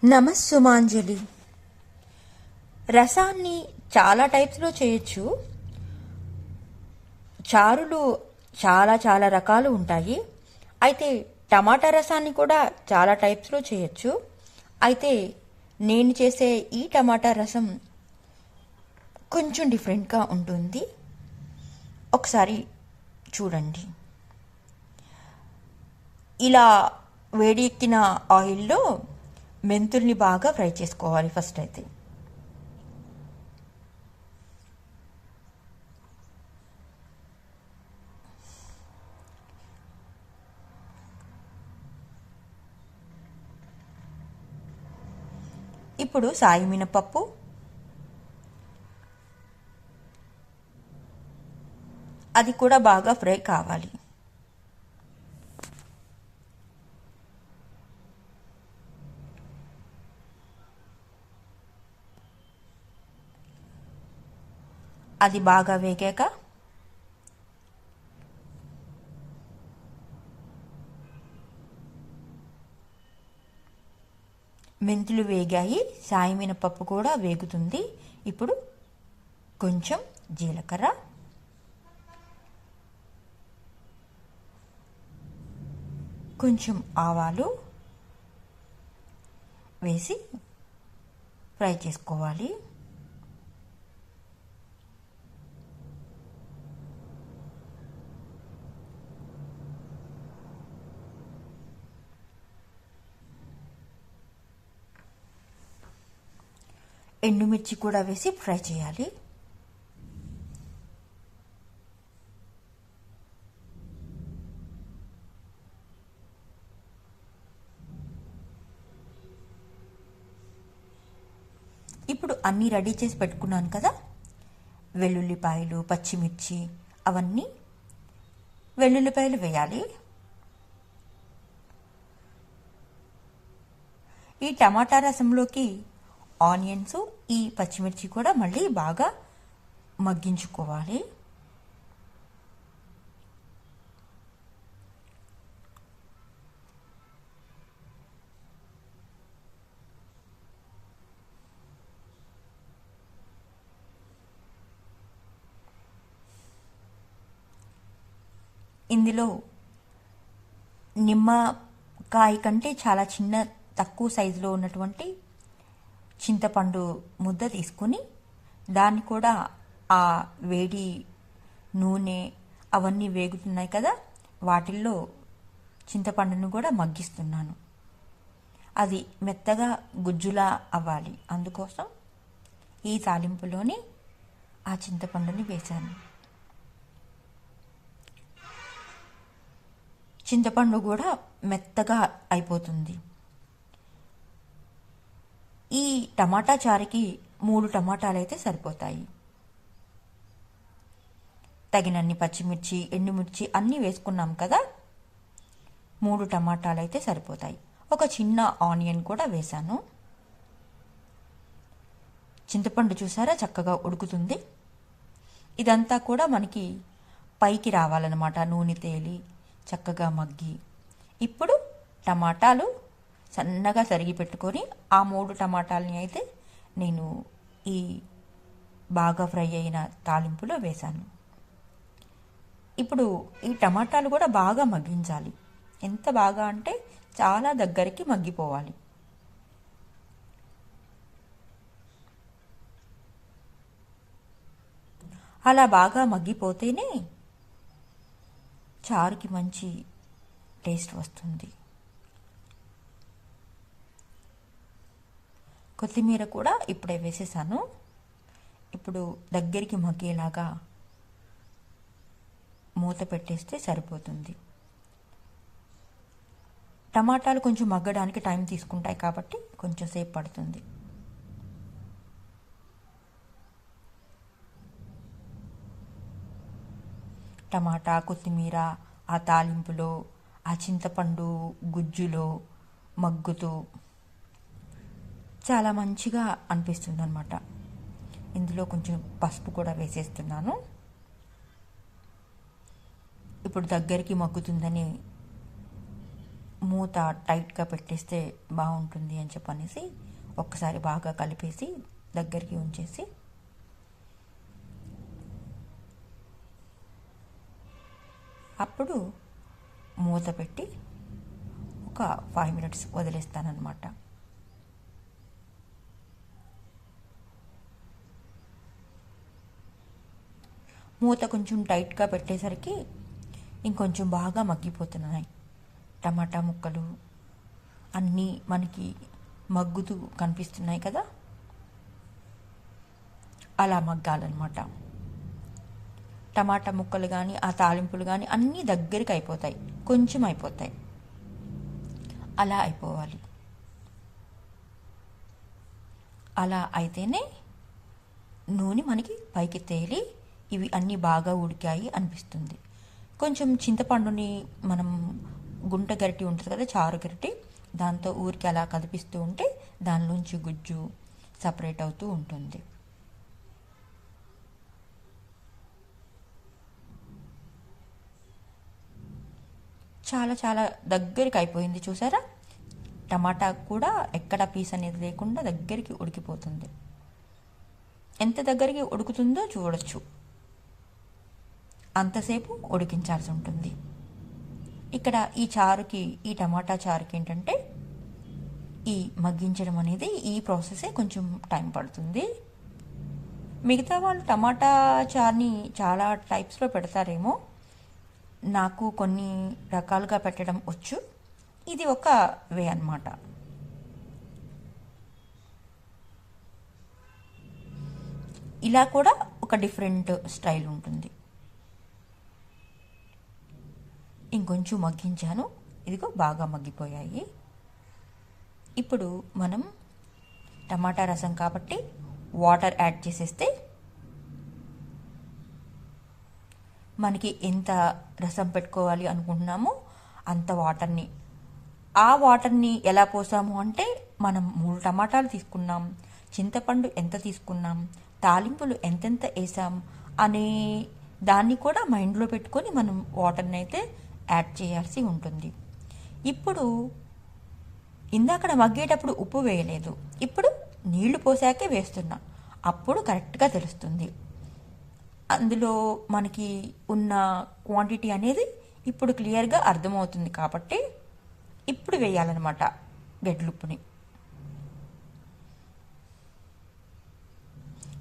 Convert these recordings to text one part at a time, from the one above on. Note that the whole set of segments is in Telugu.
నమస్సుమాంజలి. రసాన్ని చాలా టైప్స్లో చేయొచ్చు. చారులు చాలా చాలా రకాలు ఉంటాయి. అయితే టమాటా రసాన్ని కూడా చాలా టైప్స్లో చేయొచ్చు. అయితే నేను చేసే ఈ టమాటా రసం కొంచెం డిఫరెంట్గా ఉంటుంది. ఒకసారి చూడండి. ఇలా వేడి ఎక్కిన ఆయిల్లో మెంతుల్ని బాగా ఫ్రై చేసుకోవాలి ఫస్ట్ అయితే. ఇప్పుడు సాయి మినపప్పు, అది కూడా బాగా ఫ్రై కావాలి. అది బాగా వేగాక మెంతులు వేగాయి, సాయి మినపప్పు కూడా వేగుతుంది. ఇప్పుడు కొంచెం జీలకర్ర, కొంచెం ఆవాలు వేసి ఫ్రై చేసుకోవాలి. ఎండుమిర్చి కూడా వేసి ఫ్రై చేయాలి. ఇప్పుడు అన్నీ రెడీ చేసి పెట్టుకున్నాను కదా, వెల్లుల్లిపాయలు, పచ్చిమిర్చి, అవన్నీ వెల్లుల్లిపాయలు వేయాలి. ఈ టమాటా రసంలోకి ఆనియన్స్, ఈ పచ్చిమిర్చి కూడా మళ్ళీ బాగా మగ్గించుకోవాలి. ఇందులో నిమ్మకాయ కంటే చాలా చిన్న తక్కువ సైజులో ఉన్నటువంటి చింతపండు ముద్ద తీసుకుని దాన్ని కూడా ఆ వేడి నూనె అవన్నీ వేగుతున్నాయి కదా, వాటిల్లో చింతపండును కూడా మగ్గిస్తున్నాను. అది మెత్తగా గుజ్జులా అవ్వాలి. అందుకోసం ఈ తాలింపులోని ఆ చింతపండుని వేశాను. చింతపండు కూడా మెత్తగా అయిపోతుంది. ఈ టమాటా చారుకి 3 టమాటాలు అయితే సరిపోతాయి. తగినన్ని పచ్చిమిర్చి, ఎండుమిర్చి అన్నీ వేసుకున్నాం కదా, 3 టమాటాలు అయితే సరిపోతాయి. ఒక చిన్న ఆనియన్ కూడా వేశాను. చింతపండు చూసారా చక్కగా ఉడుకుతుంది. ఇదంతా కూడా మనకి పైకి రావాలన్నమాట, నూనె తేలి చక్కగా మగ్గి. ఇప్పుడు టమాటాలు సన్నగా తరిగి పెట్టుకొని ఆ 3 టమాటాలని అయితే నేను ఈ బాగా ఫ్రై అయిన తాలింపులో వేశాను. ఇప్పుడు ఈ టమాటాలు కూడా బాగా మగ్గించాలి. ఎంత బాగా అంటే చాలా దగ్గరికి మగ్గిపోవాలి. అలా బాగా మగ్గిపోతేనే చారుకి మంచి టేస్ట్ వస్తుంది. కొత్తిమీర కూడా ఇప్పుడే వేసేసాను. ఇప్పుడు దగ్గరికి మగ్గేలాగా మూత పెట్టేస్తే సరిపోతుంది. టమాటాలు కొంచెం మగ్గడానికి టైం తీసుకుంటాయి కాబట్టి కొంచెం సేపు పడుతుంది. టమాటా, కొత్తిమీర ఆ తాలింపులో, ఆ చింతపండు గుజ్జులో మగ్గుతూ చాలా మంచిగా అనిపిస్తుంది అన్నమాట. ఇందులో కొంచెం పసుపు కూడా వేసేస్తున్నాను. ఇప్పుడు దగ్గరికి మగ్గుతుందని మూత టైట్గా పెట్టేస్తే బాగుంటుంది అని చెప్పనేసి ఒక్కసారి బాగా కలిపేసి దగ్గరికి ఉంచేసి అప్పుడు మూత పెట్టి ఒక 5 minutes వదిలేస్తానన్నమాట. మూత కొంచెం టైట్గా పెట్టేసరికి ఇంకొంచెం బాగా మగ్గిపోతున్నాయి. టమాటా ముక్కలు అన్నీ మనకి మగ్గుతూ కనిపిస్తున్నాయి కదా, అలా మగ్గాలన్నమాట. టమాటా ముక్కలు కానీ ఆ తాలింపులు కానీ అన్నీ దగ్గరికి అయిపోతాయి, కొంచెం అయిపోతాయి, అలా అయిపోవాలి. అలా అయితేనే నూనె మనకి పైకి తేలి ఇవి అన్నీ బాగా ఉడికాయి అనిపిస్తుంది. కొంచెం చింతపండుని మనం గుంట గరిటి ఉంటుంది కదా, చారు గరిటి, దాంతో ఊరికి అలా కదిపిస్తూ ఉంటే దానిలోంచి గుజ్జు సపరేట్ అవుతూ ఉంటుంది. చాలా చాలా దగ్గరికి అయిపోయింది చూసారా. టమాటా కూడా ఎక్కడ పీస్ అనేది లేకుండా దగ్గరికి ఉడికిపోతుంది. ఎంత దగ్గరికి ఉడుకుతుందో చూడొచ్చు, అంతసేపు ఉడికించాల్సి ఉంటుంది. ఇక్కడ ఈ చారుకి, ఈ టమాటా చారుకి ఏంటంటే ఈ మగ్గించడం అనేది, ఈ ప్రాసెసే కొంచెం టైం పడుతుంది. మిగతా వాళ్ళు టమాటా చారుని చాలా టైప్స్లో పెడతారేమో, నాకు కొన్ని రకాలుగా పెట్టడం వచ్చు. ఇది ఒక వే అన్నమాట. ఇలా కూడా ఒక డిఫరెంట్ స్టైల్ ఉంటుంది. ఇంకొంచెం మగ్గించాను, ఇదిగో బాగా మగ్గిపోయాయి. ఇప్పుడు మనం టమాటా రసం కాబట్టి వాటర్ యాడ్ చేసేస్తే మనకి ఎంత రసం పెట్టుకోవాలి అనుకుంటున్నామో అంత వాటర్ని, ఆ వాటర్ని ఎలా పోసాము అంటే మనం 3 టమాటాలు తీసుకున్నాం, చింతపండు ఎంత తీసుకున్నాం, తాలింపులు ఎంతెంత వేసాం అనే దాన్ని కూడా మైండ్లో పెట్టుకొని మనం వాటర్ని అయితే యాడ్ చేయాల్సి ఉంటుంది. ఇప్పుడు ఇందాకడ మగ్గేటప్పుడు ఉప్పు వేయలేదు, ఇప్పుడు నీళ్లు పోసాకే వేస్తున్నా, అప్పుడు కరెక్ట్గా తెలుస్తుంది. అందులో మనకి ఉన్న క్వాంటిటీ అనేది ఇప్పుడు క్లియర్గా అర్థమవుతుంది. కాబట్టి ఇప్పుడు వేయాలన్నమాట గడ్డలుప్పుని.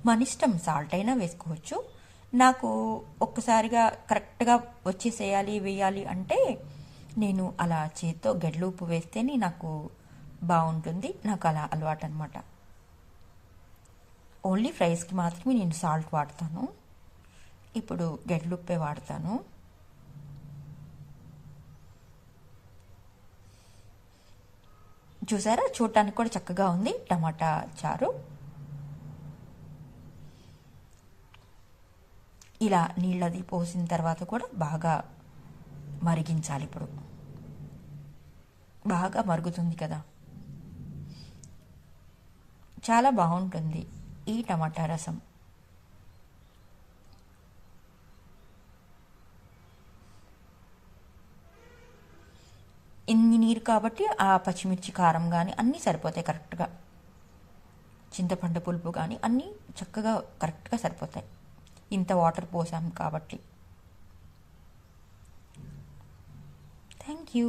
మన ఇష్టం, సాల్ట్ అయినా వేసుకోవచ్చు. నాకు ఒక్కసారిగా కరెక్ట్గా వచ్చేసేయాలి వేయాలి అంటే నేను అలా చేత్తో గడ్డలు ఉప్పు వేస్తేనే నాకు బాగుంటుంది. నాకు అలా అలవాటు అనమాట. ఓన్లీ ఫ్రైస్కి మాత్రమే నేను సాల్ట్ వాడతాను. ఇప్పుడు గడ్డలుప్పే వాడతాను. చూసారా, చూడటానికి కూడా చక్కగా ఉంది టమాటా చారు. ఇలా నీళ్ళది పోసిన తర్వాత కూడా బాగా మరిగించాలి. ఇప్పుడు బాగా మరుగుతుంది కదా, చాలా బాగుంటుంది ఈ టమాటా రసం. ఇన్ని నీరు కాబట్టి ఆ పచ్చిమిర్చి కారం కానీ అన్నీ సరిపోతాయి కరెక్ట్గా. చింతపండు పులుపు కానీ అన్నీ చక్కగా కరెక్ట్గా సరిపోతాయి, ఇంత వాటర్ పోసాం కాబట్టి. Thank you.